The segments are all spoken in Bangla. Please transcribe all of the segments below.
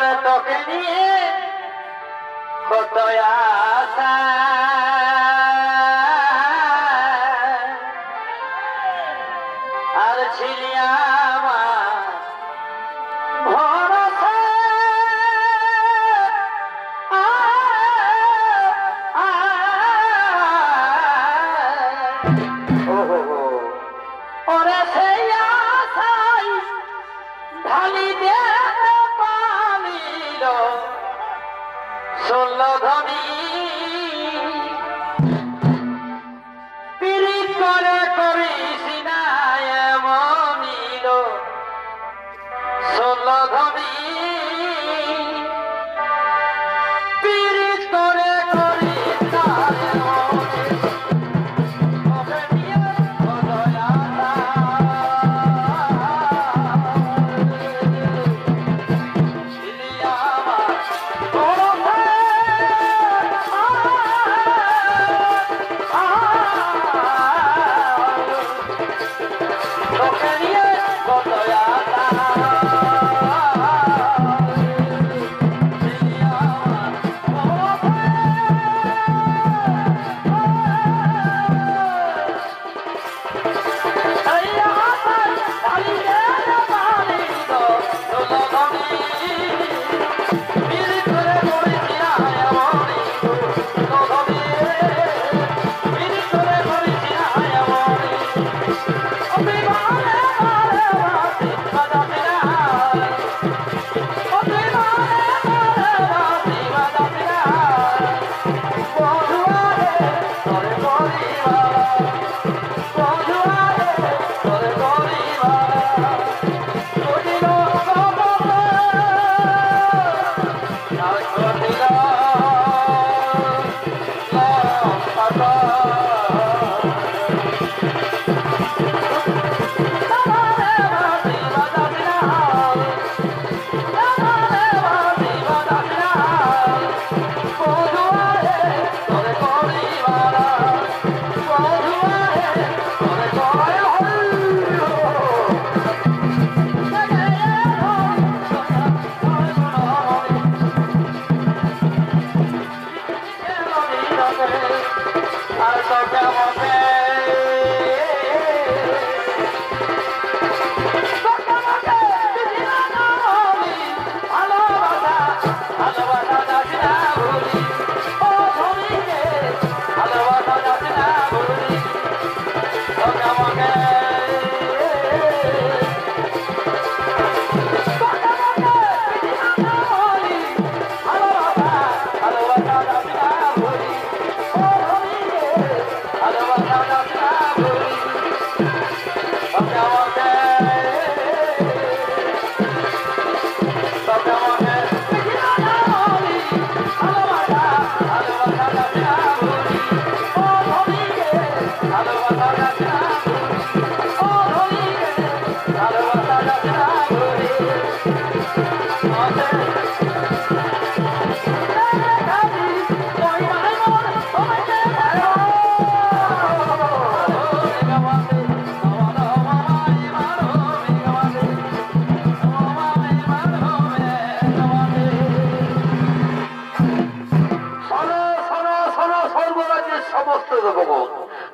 ওরে তোকে নিয়ে কত আশা আর ছিলি আমার ভরসা ওরে সেই আশাই ঢালি দিয়ে পানিল ষোল ধনী পিরিত করে করিস না এমনিল ষোল ধনী পিরিত করে করিস না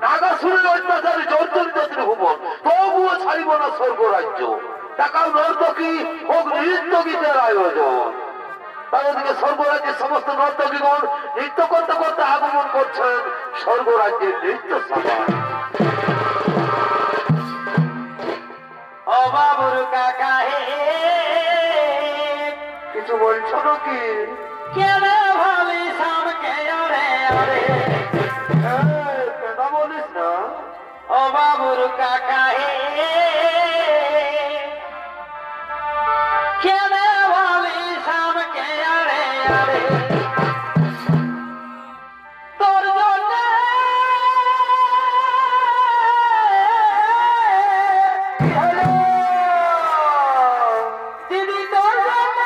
নাগাসুরের অত্যাচারে জর্জরিত ত্রিভুবন তবুও ছাড়িব না স্বর্গ রাজ্য টাকা নর্তকী হোক নৃত্য গীতের আয়োজন তাদেরকে স্বর্গরাজ্যের সমস্ত নর্তকীগণ নৃত্য করতে করতে আগমন করছেন স্বর্গরাজ্যের নৃত্য সভায়। ও বাবুর কাকা হে কিছু বলছো নাকি? কেন ভাবিস আমাকে আরে আরে বলিস না? ও বাবুর কাকা হে কেন ভাবিস আমাকে আরে আরে তোর জন্য দিদি তোর জন্য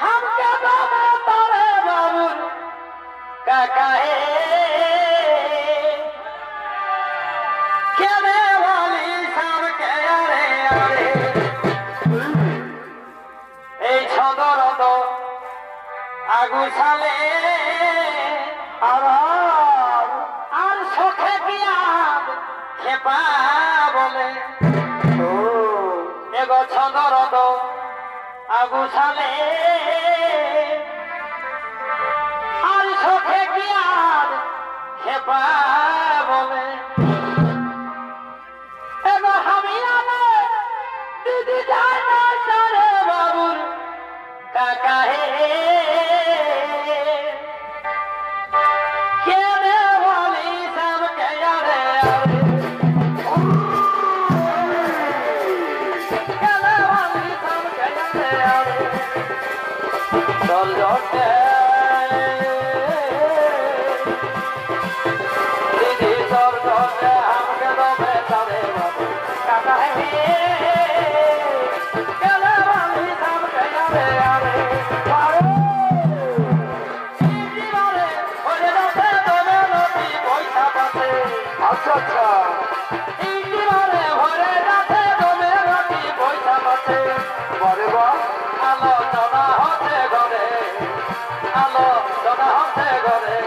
हमके बाबा तारे बाबुर काका है क्या मैं আগু সালে আর সখে পিয়াদ খেপা বলে এগো ছন্দরদ আগু সালে আর সখে পিয়াদ খেপা বলে এগো হামিয়ানে দিদি যায় না সারে বাবুর কাকা হে কেনে বলি সব কে আরে আরে কেনে বলি সব কে আরে আরে চল জটে দিদি চল জটে আমাকে দমে সারে বাবু কাকা হে কেনে বলি সব কে আরে আরে আচ্ছা আচ্ছা বারে বা আলোচনা হচ্ছে ঘরে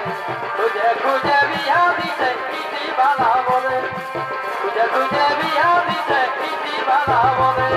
খুঁজে খুঁজে বিয়া দিতে ইতি বালা বলে খুঁজে খুঁজে বিয়া দিতে ইতি বালা বলে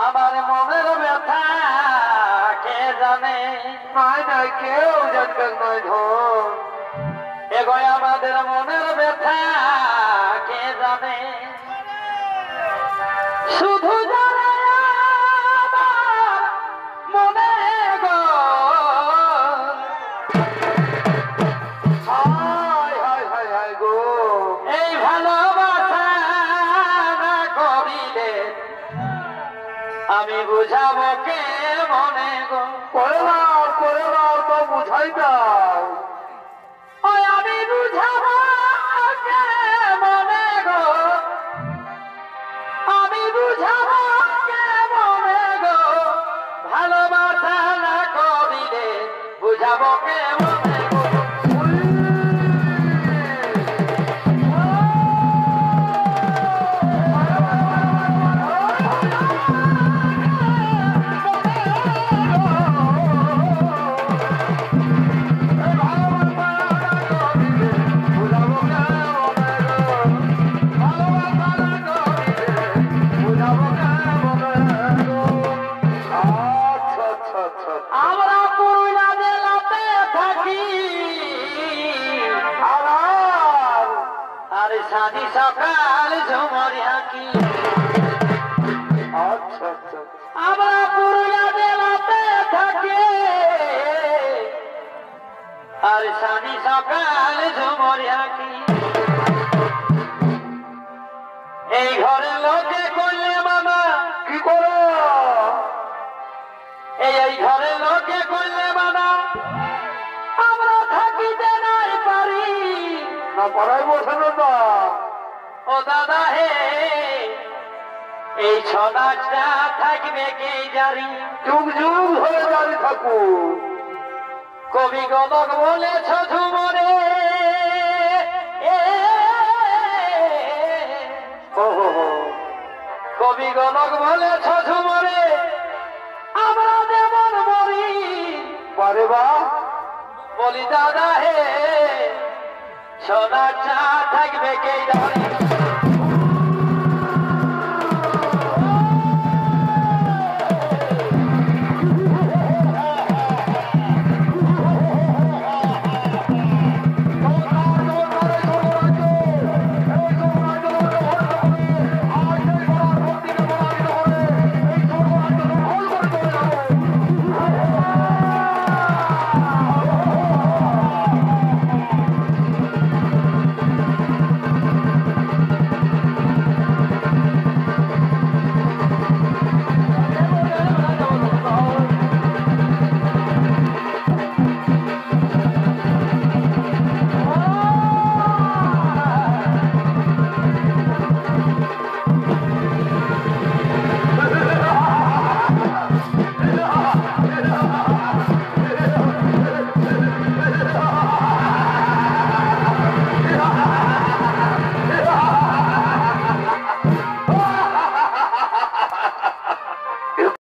আমার মনের ব্যথা কে জানে নাই নাই কেউ জানবে নয় ধন এগো আমাদের মনের ব্যথা কে জানে শুধু জানে আমার মনে গো হায় হায় হায় হায় গো এই ভালোবাসা না করিলে আমি বুঝাবো কে মনে গো করে নাও তো বুঝাই দাও ওই আমি বুঝাবো কে মনে গো আমি বুঝাবো কে মনে গো ভালোবাসা না করিলে বুঝাবো কে মনে গো আচ্ছা আচ্ছা আচ্ছা আমরা পুরুলিয়া জেলাতে থাকি আর আরে সাজি সকাল ঝুমরি হাঁকি আচ্ছা আচ্ছা আমরা পুরুলিয়া জেলাতে থাকি আরে সাজি সকাল ঝুমরি হাঁকি এই ঘরের লোকে কইলে মামা কি করো এই ঘরের লোকে কইলে মামা আমরা থাকিতে নাই পারি না পড়াই বসানো না ও দাদা হে এই ছনাচটা থাকবে কে জারি যুগ যুগ হয়ে দাঁড়িয়ে থাকু কবি গলক বলেছ ঝুমরে কবি গলক বলেছ ঝুমরে আমরা যেমন মরি পারে বা বলি দাদা হে সোনার চা থাকবে কে জানি